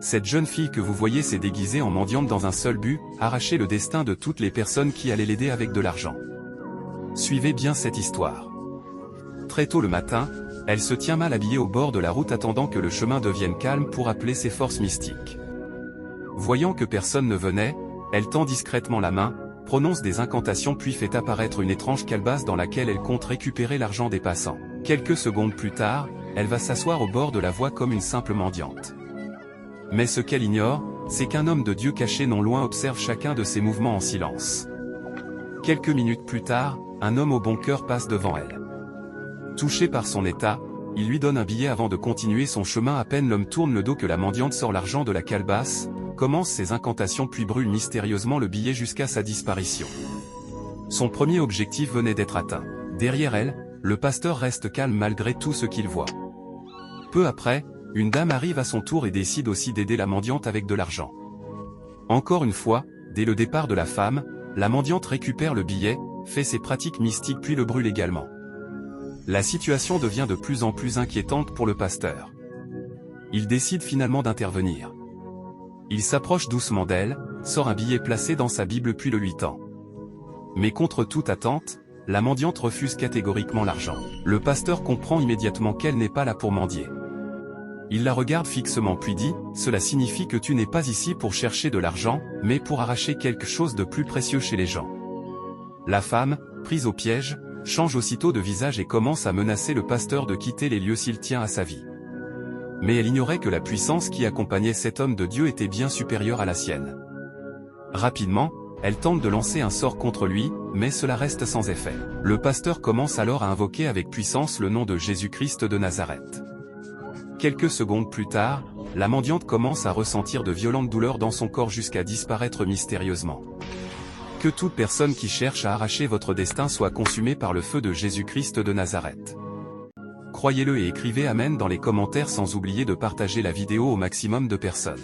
Cette jeune fille que vous voyez s'est déguisée en mendiante dans un seul but, arracher le destin de toutes les personnes qui allaient l'aider avec de l'argent. Suivez bien cette histoire. Très tôt le matin, elle se tient mal habillée au bord de la route attendant que le chemin devienne calme pour appeler ses forces mystiques. Voyant que personne ne venait, elle tend discrètement la main, prononce des incantations puis fait apparaître une étrange calebasse dans laquelle elle compte récupérer l'argent des passants. Quelques secondes plus tard, elle va s'asseoir au bord de la voie comme une simple mendiante. Mais ce qu'elle ignore, c'est qu'un homme de Dieu caché non loin observe chacun de ses mouvements en silence. Quelques minutes plus tard, un homme au bon cœur passe devant elle. Touché par son état, il lui donne un billet avant de continuer son chemin. À peine l'homme tourne le dos que la mendiante sort l'argent de la calebasse, commence ses incantations puis brûle mystérieusement le billet jusqu'à sa disparition. Son premier objectif venait d'être atteint. Derrière elle, le pasteur reste calme malgré tout ce qu'il voit. Peu après, une dame arrive à son tour et décide aussi d'aider la mendiante avec de l'argent. Encore une fois, dès le départ de la femme, la mendiante récupère le billet, fait ses pratiques mystiques puis le brûle également. La situation devient de plus en plus inquiétante pour le pasteur. Il décide finalement d'intervenir. Il s'approche doucement d'elle, sort un billet placé dans sa Bible puis le lui tend. Mais contre toute attente, la mendiante refuse catégoriquement l'argent. Le pasteur comprend immédiatement qu'elle n'est pas là pour mendier. Il la regarde fixement puis dit, « Cela signifie que tu n'es pas ici pour chercher de l'argent, mais pour arracher quelque chose de plus précieux chez les gens. » La femme, prise au piège, change aussitôt de visage et commence à menacer le pasteur de quitter les lieux s'il tient à sa vie. Mais elle ignorait que la puissance qui accompagnait cet homme de Dieu était bien supérieure à la sienne. Rapidement, elle tente de lancer un sort contre lui, mais cela reste sans effet. Le pasteur commence alors à invoquer avec puissance le nom de Jésus-Christ de Nazareth. Quelques secondes plus tard, la mendiante commence à ressentir de violentes douleurs dans son corps jusqu'à disparaître mystérieusement. Que toute personne qui cherche à arracher votre destin soit consumée par le feu de Jésus-Christ de Nazareth. Croyez-le et écrivez Amen dans les commentaires sans oublier de partager la vidéo au maximum de personnes.